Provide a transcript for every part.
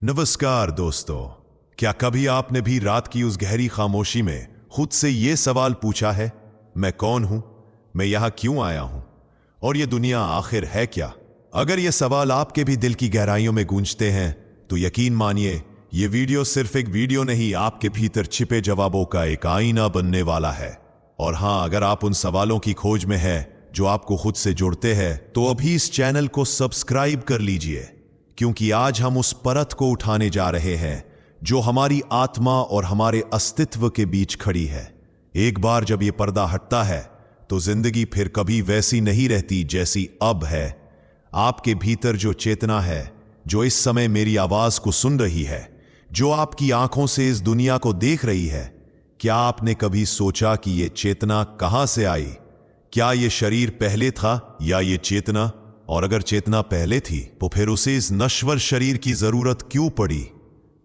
नमस्कार दोस्तों। क्या कभी आपने भी रात की उस गहरी खामोशी में खुद से यह सवाल पूछा है, मैं कौन हूं, मैं यहां क्यों आया हूं और यह दुनिया आखिर है क्या? अगर यह सवाल आपके भी दिल की गहराइयों में गूंजते हैं तो यकीन मानिए यह वीडियो सिर्फ एक वीडियो नहीं, आपके भीतर छिपे जवाबों का एक आईना बनने वाला है। और हां, अगर आप उन सवालों की खोज में हैं जो आपको खुद से जुड़ते हैं तो अभी इस चैनल को सब्सक्राइब कर लीजिए, क्योंकि आज हम उस परत को उठाने जा रहे हैं जो हमारी आत्मा और हमारे अस्तित्व के बीच खड़ी है। एक बार जब यह पर्दा हटता है तो जिंदगी फिर कभी वैसी नहीं रहती जैसी अब है। आपके भीतर जो चेतना है, जो इस समय मेरी आवाज को सुन रही है, जो आपकी आंखों से इस दुनिया को देख रही है, क्या आपने कभी सोचा कि यह चेतना कहां से आई? क्या यह शरीर पहले था या यह चेतना? और अगर चेतना पहले थी तो फिर उसे इस नश्वर शरीर की जरूरत क्यों पड़ी?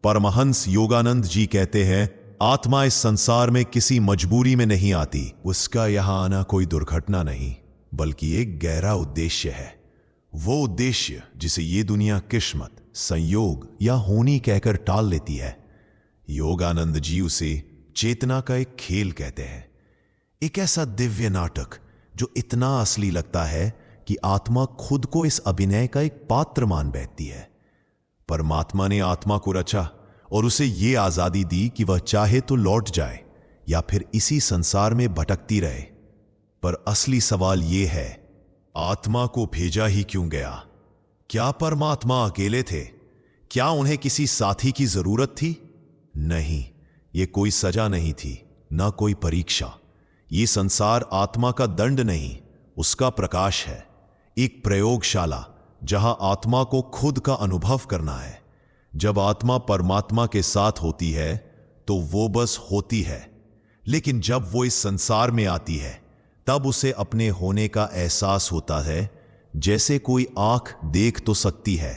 परमहंस योगानंद जी कहते हैं, आत्मा इस संसार में किसी मजबूरी में नहीं आती। उसका यहां आना कोई दुर्घटना नहीं, बल्कि एक गहरा उद्देश्य है। वो उद्देश्य जिसे ये दुनिया किस्मत, संयोग या होनी कहकर टाल लेती है। योगानंद जी उसे चेतना का एक खेल कहते हैं, एक ऐसा दिव्य नाटक जो इतना असली लगता है कि आत्मा खुद को इस अभिनय का एक पात्र मान बैठती है। परमात्मा ने आत्मा को रचा और उसे यह आजादी दी कि वह चाहे तो लौट जाए या फिर इसी संसार में भटकती रहे। पर असली सवाल यह है, आत्मा को भेजा ही क्यों गया? क्या परमात्मा अकेले थे? क्या उन्हें किसी साथी की जरूरत थी? नहीं, यह कोई सजा नहीं थी, ना कोई परीक्षा। यह संसार आत्मा का दंड नहीं, उसका प्रकाश है। एक प्रयोगशाला जहां आत्मा को खुद का अनुभव करना है। जब आत्मा परमात्मा के साथ होती है तो वो बस होती है, लेकिन जब वो इस संसार में आती है तब उसे अपने होने का एहसास होता है। जैसे कोई आंख देख तो सकती है,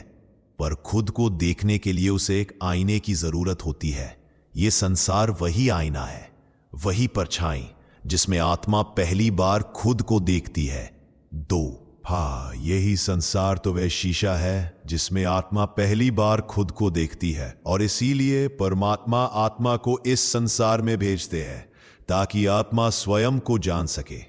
पर खुद को देखने के लिए उसे एक आईने की जरूरत होती है। ये संसार वही आईना है, वही परछाई जिसमें आत्मा पहली बार खुद को देखती है। हाँ, यही संसार तो वह शीशा है जिसमें आत्मा पहली बार खुद को देखती है। और इसीलिए परमात्मा आत्मा को इस संसार में भेजते हैं ताकि आत्मा स्वयं को जान सके।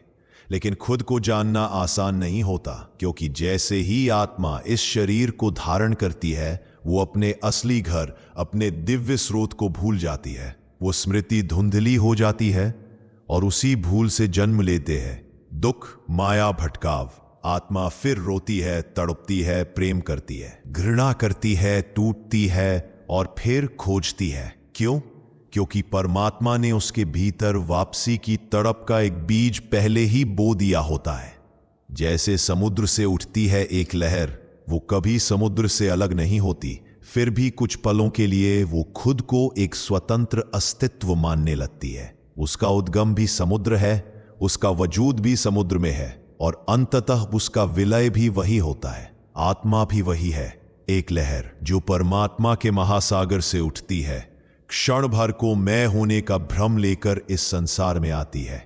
लेकिन खुद को जानना आसान नहीं होता, क्योंकि जैसे ही आत्मा इस शरीर को धारण करती है वो अपने असली घर, अपने दिव्य स्रोत को भूल जाती है। वो स्मृति धुंधली हो जाती है और उसी भूल से जन्म लेते हैं दुख, माया, भटकाव। आत्मा फिर रोती है, तड़पती है, प्रेम करती है, घृणा करती है, टूटती है और फिर खोजती है। क्यों? क्योंकि परमात्मा ने उसके भीतर वापसी की तड़प का एक बीज पहले ही बो दिया होता है। जैसे समुद्र से उठती है एक लहर, वो कभी समुद्र से अलग नहीं होती, फिर भी कुछ पलों के लिए वो खुद को एक स्वतंत्र अस्तित्व मानने लगती है। उसका उद्गम भी समुद्र है, उसका वजूद भी समुद्र में है और अंततः उसका विलय भी वही होता है। आत्मा भी वही है, एक लहर जो परमात्मा के महासागर से उठती है, क्षण भर को मैं होने का भ्रम लेकर इस संसार में आती है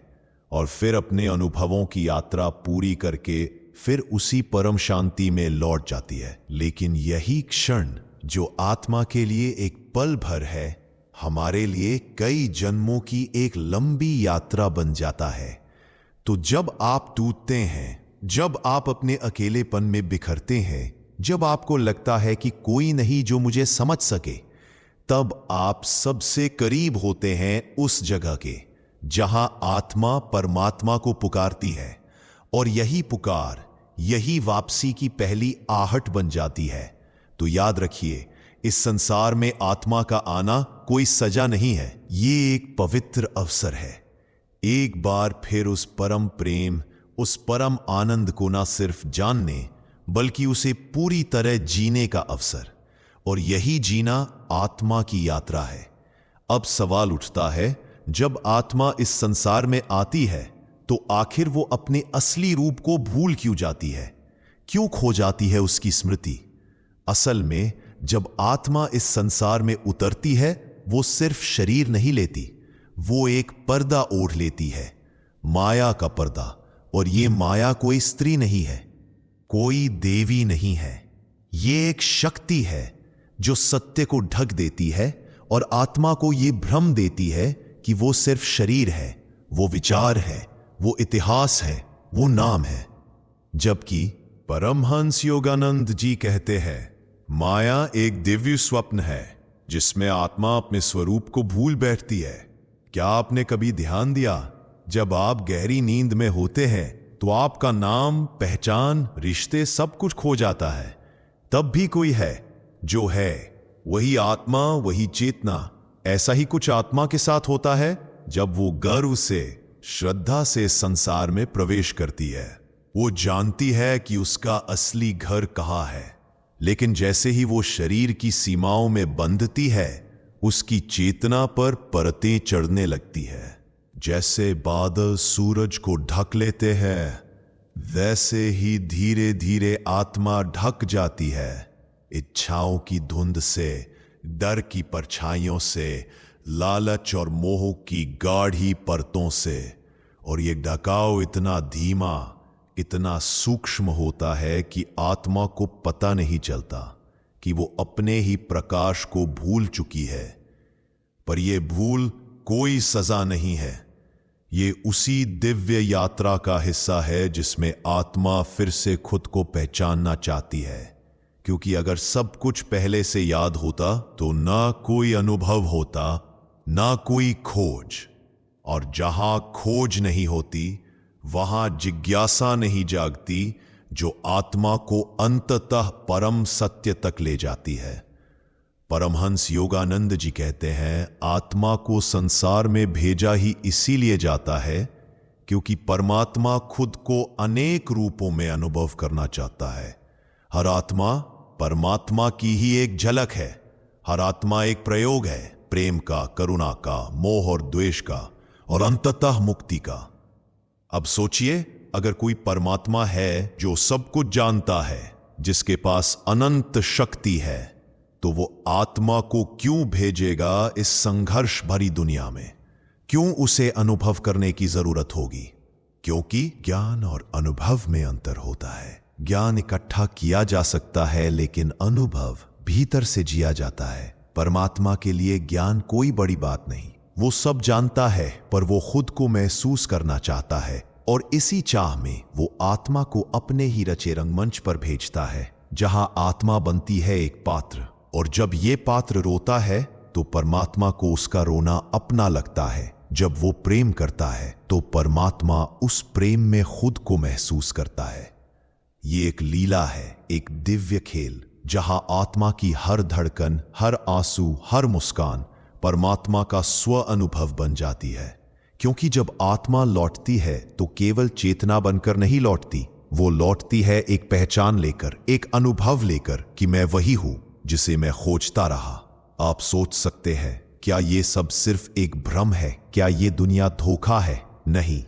और फिर अपने अनुभवों की यात्रा पूरी करके फिर उसी परम शांति में लौट जाती है। लेकिन यही क्षण जो आत्मा के लिए एक पल भर है, हमारे लिए कई जन्मों की एक लंबी यात्रा बन जाता है। तो जब आप टूटते हैं, जब आप अपने अकेलेपन में बिखरते हैं, जब आपको लगता है कि कोई नहीं जो मुझे समझ सके, तब आप सबसे करीब होते हैं उस जगह के जहां आत्मा परमात्मा को पुकारती है। और यही पुकार, यही वापसी की पहली आहट बन जाती है। तो याद रखिए, इस संसार में आत्मा का आना कोई सजा नहीं है, ये एक पवित्र अवसर है। एक बार फिर उस परम प्रेम, उस परम आनंद को ना सिर्फ जानने बल्कि उसे पूरी तरह जीने का अवसर। और यही जीना आत्मा की यात्रा है। अब सवाल उठता है, जब आत्मा इस संसार में आती है तो आखिर वो अपने असली रूप को भूल क्यों जाती है? क्यों खो जाती है उसकी स्मृति? असल में जब आत्मा इस संसार में उतरती है, वो सिर्फ शरीर नहीं लेती, वो एक पर्दा ओढ़ लेती है, माया का पर्दा। और ये माया कोई स्त्री नहीं है, कोई देवी नहीं है, ये एक शक्ति है जो सत्य को ढक देती है और आत्मा को ये भ्रम देती है कि वो सिर्फ शरीर है, वो विचार है, वो इतिहास है, वो नाम है। जबकि परमहंस योगानंद जी कहते हैं, माया एक दिव्य स्वप्न है जिसमें आत्मा अपने स्वरूप को भूल बैठती है। क्या आपने कभी ध्यान दिया, जब आप गहरी नींद में होते हैं तो आपका नाम, पहचान, रिश्ते सब कुछ खो जाता है। तब भी कोई है जो है, वही आत्मा, वही चेतना। ऐसा ही कुछ आत्मा के साथ होता है जब वो गर्व से, श्रद्धा से संसार में प्रवेश करती है। वो जानती है कि उसका असली घर कहाँ है, लेकिन जैसे ही वो शरीर की सीमाओं में बंधती है, उसकी चेतना पर परतें चढ़ने लगती है। जैसे बादल सूरज को ढक लेते हैं, वैसे ही धीरे धीरे आत्मा ढक जाती है, इच्छाओं की धुंध से, डर की परछाइयों से, लालच और मोह की गाढ़ी परतों से। और ये ढकाव इतना धीमा, इतना सूक्ष्म होता है कि आत्मा को पता नहीं चलता कि वो अपने ही प्रकाश को भूल चुकी है। पर यह भूल कोई सजा नहीं है, ये उसी दिव्य यात्रा का हिस्सा है जिसमें आत्मा फिर से खुद को पहचानना चाहती है। क्योंकि अगर सब कुछ पहले से याद होता तो ना कोई अनुभव होता, ना कोई खोज। और जहां खोज नहीं होती, वहां जिज्ञासा नहीं जागती, जो आत्मा को अंततः परम सत्य तक ले जाती है। परमहंस योगानंद जी कहते हैं, आत्मा को संसार में भेजा ही इसीलिए जाता है क्योंकि परमात्मा खुद को अनेक रूपों में अनुभव करना चाहता है। हर आत्मा परमात्मा की ही एक झलक है। हर आत्मा एक प्रयोग है, प्रेम का, करुणा का, मोह और द्वेष का, और अंततः मुक्ति का। अब सोचिए, अगर कोई परमात्मा है जो सब कुछ जानता है, जिसके पास अनंत शक्ति है, तो वो आत्मा को क्यों भेजेगा इस संघर्ष भरी दुनिया में? क्यों उसे अनुभव करने की जरूरत होगी? क्योंकि ज्ञान और अनुभव में अंतर होता है। ज्ञान इकट्ठा किया जा सकता है, लेकिन अनुभव भीतर से जिया जाता है। परमात्मा के लिए ज्ञान कोई बड़ी बात नहीं। वो सब जानता है, पर वो खुद को महसूस करना चाहता है, और इसी चाह में वो आत्मा को अपने ही रचे रंगमंच पर भेजता है, जहां आत्मा बनती है एक पात्र। और जब ये पात्र रोता है तो परमात्मा को उसका रोना अपना लगता है। जब वो प्रेम करता है तो परमात्मा उस प्रेम में खुद को महसूस करता है। ये एक लीला है, एक दिव्य खेल, जहां आत्मा की हर धड़कन, हर आंसू, हर मुस्कान परमात्मा का स्व अनुभव बन जाती है। क्योंकि जब आत्मा लौटती है तो केवल चेतना बनकर नहीं लौटती, वो लौटती है एक पहचान लेकर, एक अनुभव लेकर कि मैं वही हूं जिसे मैं खोजता रहा। आप सोच सकते हैं, क्या ये सब सिर्फ एक भ्रम है? क्या ये दुनिया धोखा है? नहीं,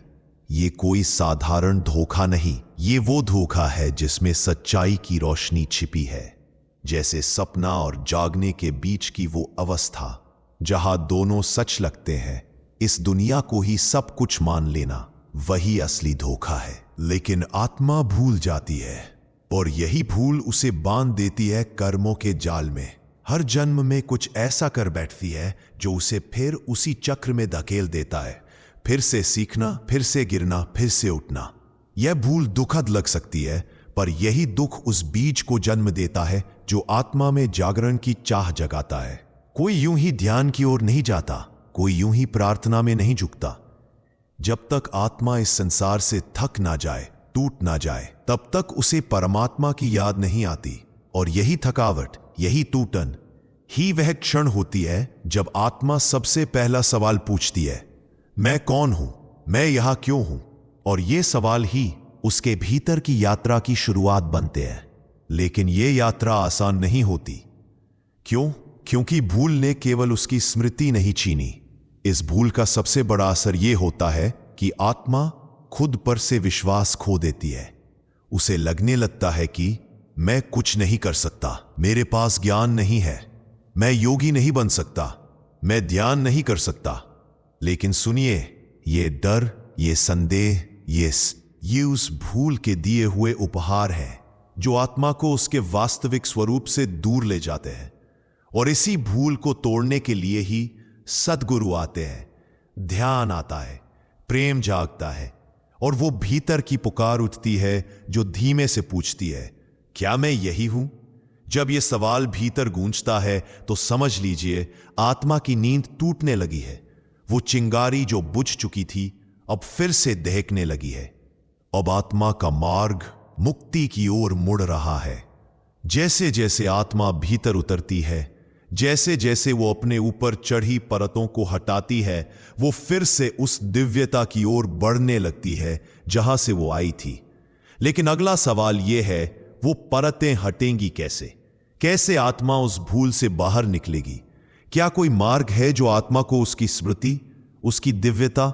ये कोई साधारण धोखा नहीं। ये वो धोखा है जिसमें सच्चाई की रोशनी छिपी है। जैसे सपना और जागने के बीच की वो अवस्था जहां दोनों सच लगते हैं। इस दुनिया को ही सब कुछ मान लेना, वही असली धोखा है। लेकिन आत्मा भूल जाती है, और यही भूल उसे बांध देती है कर्मों के जाल में। हर जन्म में कुछ ऐसा कर बैठती है जो उसे फिर उसी चक्र में धकेल देता है। फिर से सीखना, फिर से गिरना, फिर से उठना। यह भूल दुखद लग सकती है, पर यही दुख उस बीज को जन्म देता है जो आत्मा में जागरण की चाह जगाता है। कोई यूं ही ध्यान की ओर नहीं जाता, कोई यूं ही प्रार्थना में नहीं झुकता। जब तक आत्मा इस संसार से थक ना जाए, टूट ना जाए, तब तक उसे परमात्मा की याद नहीं आती। और यही थकावट, यही टूटन ही वह क्षण होती है जब आत्मा सबसे पहला सवाल पूछती है, मैं कौन हूं? मैं यहां क्यों हूं? और ये सवाल ही उसके भीतर की यात्रा की शुरुआत बनते हैं। लेकिन ये यात्रा आसान नहीं होती। क्यों? क्योंकि भूल ने केवल उसकी स्मृति नहीं छीनी। इस भूल का सबसे बड़ा असर यह होता है कि आत्मा खुद पर से विश्वास खो देती है। उसे लगने लगता है कि मैं कुछ नहीं कर सकता, मेरे पास ज्ञान नहीं है, मैं योगी नहीं बन सकता, मैं ध्यान नहीं कर सकता। लेकिन सुनिए, ये डर, ये संदेह, ये उस भूल के दिए हुए उपहार हैं जो आत्मा को उसके वास्तविक स्वरूप से दूर ले जाते हैं। और इसी भूल को तोड़ने के लिए ही सद्गुरु आते हैं, ध्यान आता है, प्रेम जागता है और वो भीतर की पुकार उठती है जो धीमे से पूछती है, क्या मैं यही हूं? जब यह सवाल भीतर गूंजता है तो समझ लीजिए आत्मा की नींद टूटने लगी है। वो चिंगारी जो बुझ चुकी थी अब फिर से दहकने लगी है। अब आत्मा का मार्ग मुक्ति की ओर मुड़ रहा है। जैसे जैसे आत्मा भीतर उतरती है, जैसे जैसे वो अपने ऊपर चढ़ी परतों को हटाती है, वो फिर से उस दिव्यता की ओर बढ़ने लगती है जहां से वो आई थी। लेकिन अगला सवाल यह है, वो परतें हटेंगी कैसे? कैसे आत्मा उस भूल से बाहर निकलेगी? क्या कोई मार्ग है जो आत्मा को उसकी स्मृति, उसकी दिव्यता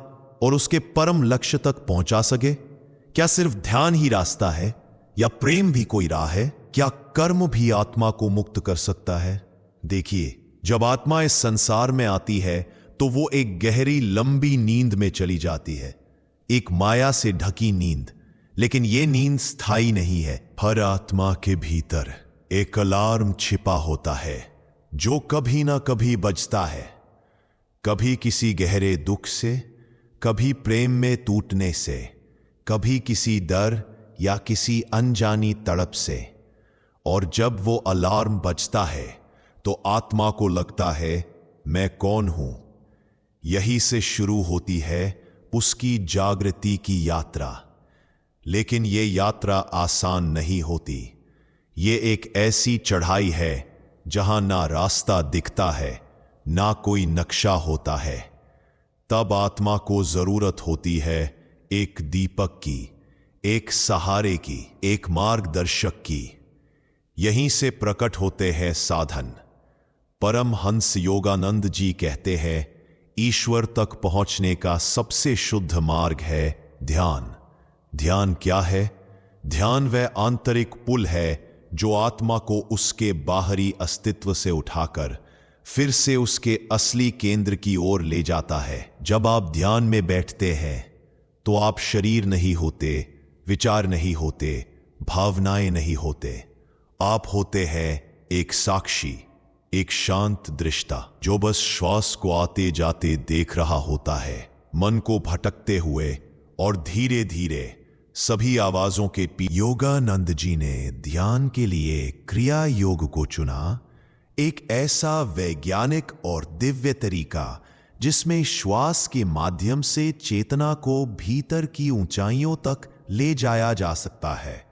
और उसके परम लक्ष्य तक पहुंचा सके? क्या सिर्फ ध्यान ही रास्ता है या प्रेम भी कोई राह है? क्या कर्म भी आत्मा को मुक्त कर सकता है? देखिए, जब आत्मा इस संसार में आती है तो वो एक गहरी लंबी नींद में चली जाती है, एक माया से ढकी नींद। लेकिन यह नींद स्थायी नहीं है। हर आत्मा के भीतर एक अलार्म छिपा होता है जो कभी ना कभी बजता है, कभी किसी गहरे दुख से, कभी प्रेम में टूटने से, कभी किसी डर या किसी अनजानी तड़प से। और जब वो अलार्म बजता है तो आत्मा को लगता है, मैं कौन हूं? यही से शुरू होती है उसकी जागृति की यात्रा। लेकिन ये यात्रा आसान नहीं होती। ये एक ऐसी चढ़ाई है जहां ना रास्ता दिखता है, ना कोई नक्शा होता है। तब आत्मा को जरूरत होती है एक दीपक की, एक सहारे की, एक मार्गदर्शक की। यहीं से प्रकट होते हैं साधन। परमहंस योगानंद जी कहते हैं, ईश्वर तक पहुंचने का सबसे शुद्ध मार्ग है ध्यान। ध्यान क्या है? ध्यान वह आंतरिक पुल है जो आत्मा को उसके बाहरी अस्तित्व से उठाकर फिर से उसके असली केंद्र की ओर ले जाता है। जब आप ध्यान में बैठते हैं तो आप शरीर नहीं होते, विचार नहीं होते, भावनाएं नहीं होते। आप होते हैं एक साक्षी, एक शांत दृष्टा जो बस श्वास को आते जाते देख रहा होता है, मन को भटकते हुए और धीरे धीरे सभी आवाजों के योगानंद जी ने ध्यान के लिए क्रिया योग को चुना, एक ऐसा वैज्ञानिक और दिव्य तरीका जिसमें श्वास के माध्यम से चेतना को भीतर की ऊंचाइयों तक ले जाया जा सकता है।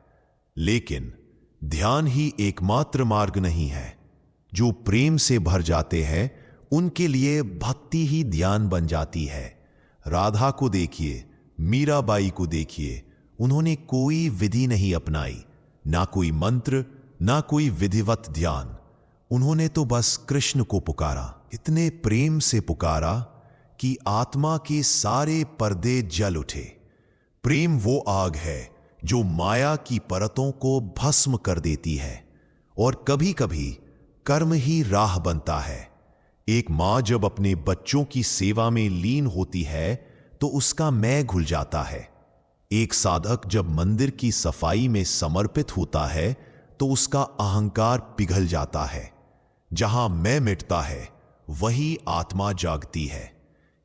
लेकिन ध्यान ही एकमात्र मार्ग नहीं है। जो प्रेम से भर जाते हैं उनके लिए भक्ति ही ध्यान बन जाती है। राधा को देखिए, मीराबाई को देखिए, उन्होंने कोई विधि नहीं अपनाई, ना कोई मंत्र, ना कोई विधिवत ध्यान। उन्होंने तो बस कृष्ण को पुकारा, इतने प्रेम से पुकारा कि आत्मा के सारे पर्दे जल उठे। प्रेम वो आग है जो माया की परतों को भस्म कर देती है और कभी कभी कर्म ही राह बनता है। एक मां जब अपने बच्चों की सेवा में लीन होती है तो उसका मैं घुल जाता है। एक साधक जब मंदिर की सफाई में समर्पित होता है तो उसका अहंकार पिघल जाता है। जहां मैं मिटता है वही आत्मा जागती है।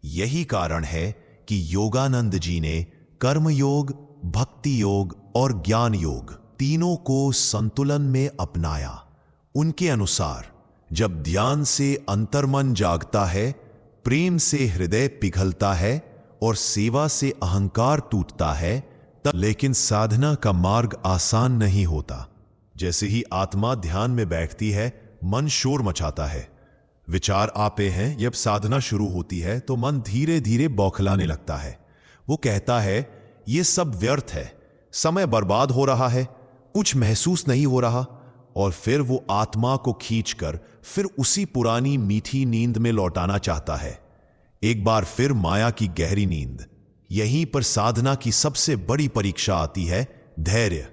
यही कारण है कि योगानंद जी ने कर्म योग, भक्ति योग और ज्ञान योग तीनों को संतुलन में अपनाया। उनके अनुसार जब ध्यान से अंतर्मन जागता है, प्रेम से हृदय पिघलता है और सेवा से अहंकार टूटता है तब। लेकिन साधना का मार्ग आसान नहीं होता। जैसे ही आत्मा ध्यान में बैठती है, मन शोर मचाता है, विचार आते हैं। जब साधना शुरू होती है तो मन धीरे धीरे बौखलाने लगता है। वो कहता है, ये सब व्यर्थ है, समय बर्बाद हो रहा है, कुछ महसूस नहीं हो रहा। और फिर वो आत्मा को खींचकर फिर उसी पुरानी मीठी नींद में लौटाना चाहता है। एक बार फिर माया की गहरी नींद। यहीं पर साधना की सबसे बड़ी परीक्षा आती है, धैर्य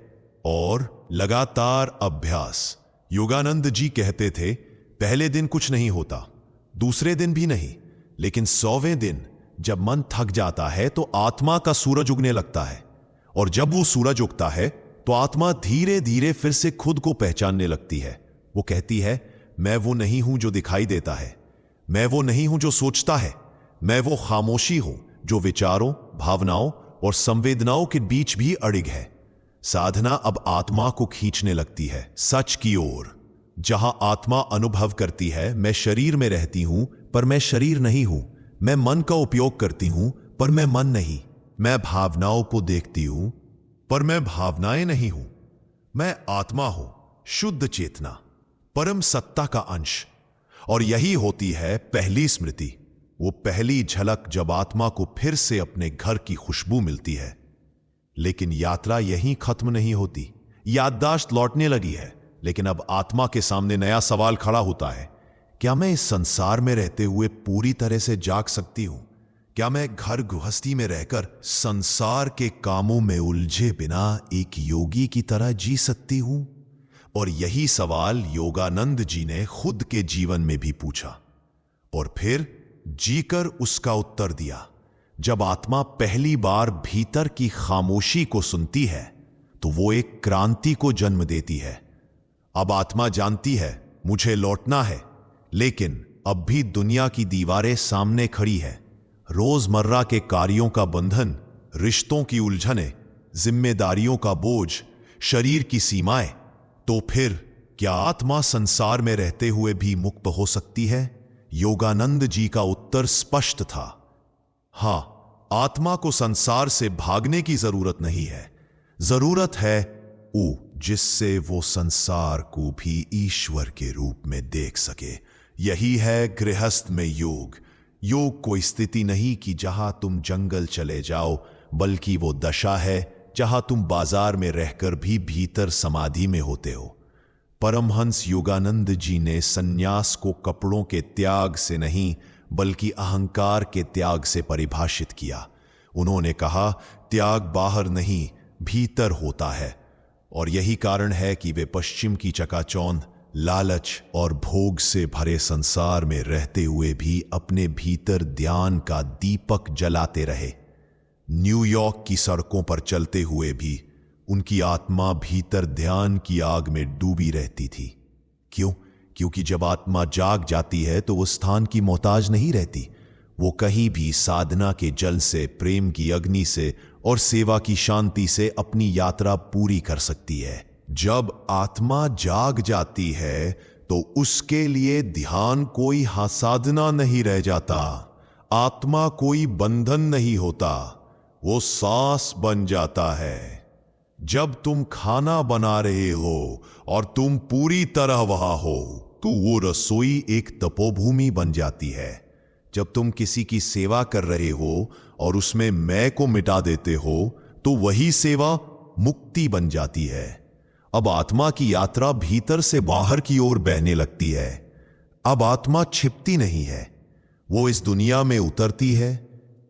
और लगातार अभ्यास। योगानंद जी कहते थे, पहले दिन कुछ नहीं होता, दूसरे दिन भी नहीं, लेकिन 100वें दिन जब मन थक जाता है तो आत्मा का सूरज उगने लगता है। और जब वो सूरज उगता है तो आत्मा धीरे धीरे फिर से खुद को पहचानने लगती है। वो कहती है, मैं वो नहीं हूं जो दिखाई देता है, मैं वो नहीं हूं जो सोचता है, मैं वो खामोशी हूं जो विचारों, भावनाओं और संवेदनाओं के बीच भी अड़िग है। साधना अब आत्मा को खींचने लगती है सच की ओर। जहां आत्मा अनुभव करती है मैं शरीर में रहती हूं पर मैं शरीर नहीं हूं, मैं मन का उपयोग करती हूं पर मैं मन नहीं, मैं भावनाओं को देखती हूं पर मैं भावनाएं नहीं हूं, मैं आत्मा हूं, शुद्ध चेतना, परम सत्ता का अंश। और यही होती है पहली स्मृति, वो पहली झलक जब आत्मा को फिर से अपने घर की खुशबू मिलती है। लेकिन यात्रा यहीं खत्म नहीं होती। याददाश्त लौटने लगी है, लेकिन अब आत्मा के सामने नया सवाल खड़ा होता है। क्या मैं इस संसार में रहते हुए पूरी तरह से जाग सकती हूं? क्या मैं घर गृहस्थी में रहकर संसार के कामों में उलझे बिना एक योगी की तरह जी सकती हूं? और यही सवाल योगानंद जी ने खुद के जीवन में भी पूछा और फिर जीकर उसका उत्तर दिया। जब आत्मा पहली बार भीतर की खामोशी को सुनती है तो वो एक क्रांति को जन्म देती है। अब आत्मा जानती है मुझे लौटना है, लेकिन अब भी दुनिया की दीवारें सामने खड़ी है। रोजमर्रा के कार्यों का बंधन, रिश्तों की उलझनें, जिम्मेदारियों का बोझ, शरीर की सीमाएं। तो फिर क्या आत्मा संसार में रहते हुए भी मुक्त हो सकती है? योगानंद जी का उत्तर स्पष्ट था, हां, आत्मा को संसार से भागने की जरूरत नहीं है। जरूरत है जिससे वो संसार को भी ईश्वर के रूप में देख सके। यही है गृहस्थ में योग। योग कोई स्थिति नहीं कि जहां तुम जंगल चले जाओ, बल्कि वो दशा है जहां तुम बाजार में रहकर भी भीतर समाधि में होते हो। परमहंस योगानंद जी ने सन्यास को कपड़ों के त्याग से नहीं बल्कि अहंकार के त्याग से परिभाषित किया। उन्होंने कहा, त्याग बाहर नहीं भीतर होता है। और यही कारण है कि वे पश्चिम की चकाचौंध, लालच और भोग से भरे संसार में रहते हुए भी अपने भीतर ध्यान का दीपक जलाते रहे। न्यूयॉर्क की सड़कों पर चलते हुए भी उनकी आत्मा भीतर ध्यान की आग में डूबी रहती थी। क्यों? क्योंकि जब आत्मा जाग जाती है तो वो स्थान की मोहताज नहीं रहती। वो कहीं भी साधना के जल से, प्रेम की अग्नि से और सेवा की शांति से अपनी यात्रा पूरी कर सकती है। जब आत्मा जाग जाती है तो उसके लिए ध्यान कोई साधना नहीं रह जाता। आत्मा कोई बंधन नहीं होता, वो सांस बन जाता है। जब तुम खाना बना रहे हो और तुम पूरी तरह वहां हो तो वो रसोई एक तपोभूमि बन जाती है। जब तुम किसी की सेवा कर रहे हो और उसमें मैं को मिटा देते हो तो वही सेवा मुक्ति बन जाती है। अब आत्मा की यात्रा भीतर से बाहर की ओर बहने लगती है। अब आत्मा छिपती नहीं है, वो इस दुनिया में उतरती है,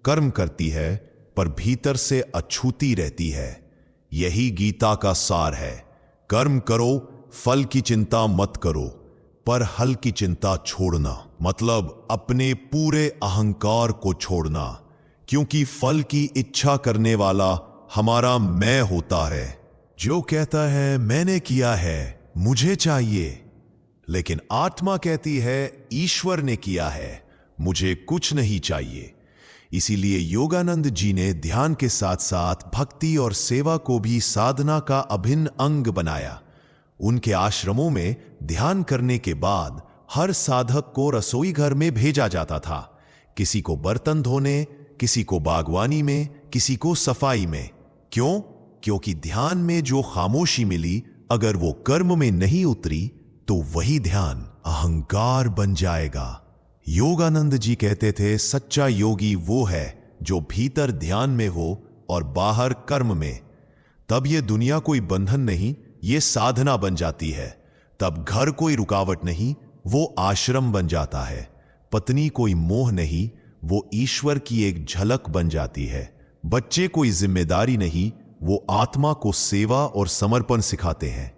कर्म करती है, पर भीतर से अछूती रहती है। यही गीता का सार है। कर्म करो, फल की चिंता मत करो, पर हल की चिंता छोड़ना, मतलब अपने पूरे अहंकार को छोड़ना, क्योंकि फल की इच्छा करने वाला हमारा मैं होता है, जो कहता है मैंने किया है, मुझे चाहिए। लेकिन आत्मा कहती है ईश्वर ने किया है, मुझे कुछ नहीं चाहिए। इसीलिए योगानंद जी ने ध्यान के साथ साथ भक्ति और सेवा को भी साधना का अभिन्न अंग बनाया। उनके आश्रमों में ध्यान करने के बाद हर साधक को रसोई घर में भेजा जाता था। किसी को बर्तन धोने, किसी को बागवानी में, किसी को सफाई में। क्यों? क्योंकि ध्यान में जो खामोशी मिली, अगर वो कर्म में नहीं उतरी तो वही ध्यान अहंकार बन जाएगा। योगानंद जी कहते थे, सच्चा योगी वो है जो भीतर ध्यान में हो और बाहर कर्म में। तब ये दुनिया कोई बंधन नहीं, ये साधना बन जाती है। तब घर कोई रुकावट नहीं, वो आश्रम बन जाता है। पत्नी कोई मोह नहीं, वो ईश्वर की एक झलक बन जाती है। बच्चे कोई जिम्मेदारी नहीं, वो आत्मा को सेवा और समर्पण सिखाते हैं।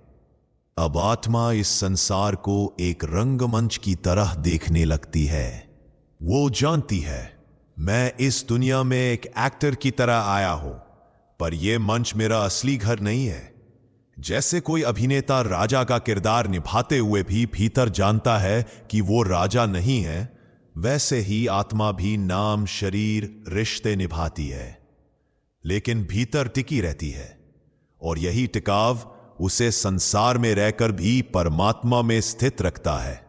अब आत्मा इस संसार को एक रंगमंच की तरह देखने लगती है। वो जानती है मैं इस दुनिया में एक एक्टर की तरह आया हूं, पर यह मंच मेरा असली घर नहीं है। जैसे कोई अभिनेता राजा का किरदार निभाते हुए भी भीतर जानता है कि वो राजा नहीं है, वैसे ही आत्मा भी नाम, शरीर, रिश्ते निभाती है, लेकिन भीतर टिकी रहती है। और यही टिकाव उसे संसार में रहकर भी परमात्मा में स्थित रखता है।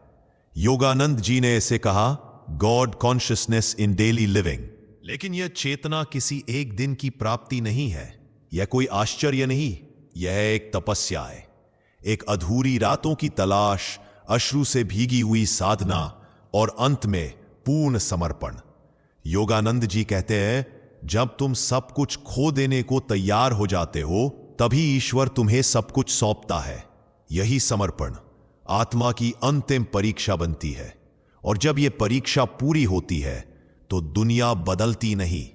योगानंद जी ने इसे कहा, God consciousness in daily living. लेकिन यह चेतना किसी एक दिन की प्राप्ति नहीं है, यह कोई आश्चर्य नहीं, यह एक तपस्या है, एक अधूरी रातों की तलाश, अश्रु से भीगी हुई साधना और अंत में पूर्ण समर्पण। योगानंद जी कहते हैं, जब तुम सब कुछ खो देने को तैयार हो जाते हो, तभी ईश्वर तुम्हें सब कुछ सौंपता है। यही समर्पण आत्मा की अंतिम परीक्षा बनती है। और जब यह परीक्षा पूरी होती है तो दुनिया बदलती नहीं,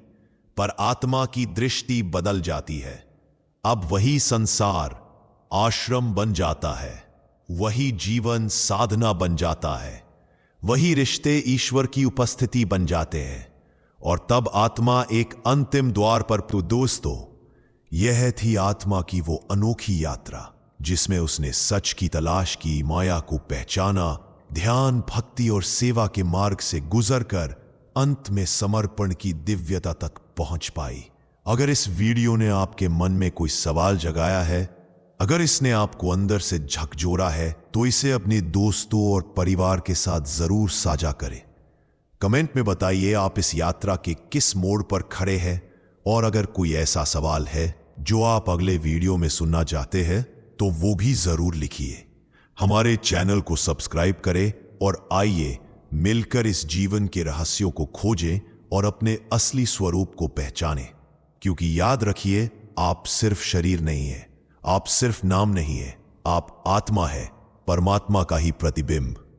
पर आत्मा की दृष्टि बदल जाती है। अब वही संसार आश्रम बन जाता है, वही जीवन साधना बन जाता है, वही रिश्ते ईश्वर की उपस्थिति बन जाते हैं। और तब आत्मा एक अंतिम द्वार पर। दोस्तों, यह थी आत्मा की वो अनोखी यात्रा जिसमें उसने सच की तलाश की, माया को पहचाना, ध्यान, भक्ति और सेवा के मार्ग से गुजरकर अंत में समर्पण की दिव्यता तक पहुंच पाई। अगर इस वीडियो ने आपके मन में कोई सवाल जगाया है, अगर इसने आपको अंदर से झकझोरा है, तो इसे अपने दोस्तों और परिवार के साथ जरूर साझा करें। कमेंट में बताइए आप इस यात्रा के किस मोड़ पर खड़े हैं, और अगर कोई ऐसा सवाल है जो आप अगले वीडियो में सुनना चाहते हैं तो वो भी जरूर लिखिए। हमारे चैनल को सब्सक्राइब करें और आइए मिलकर इस जीवन के रहस्यों को खोजें और अपने असली स्वरूप को पहचानें। क्योंकि याद रखिए, आप सिर्फ शरीर नहीं है, आप सिर्फ नाम नहीं है, आप आत्मा है, परमात्मा का ही प्रतिबिंब।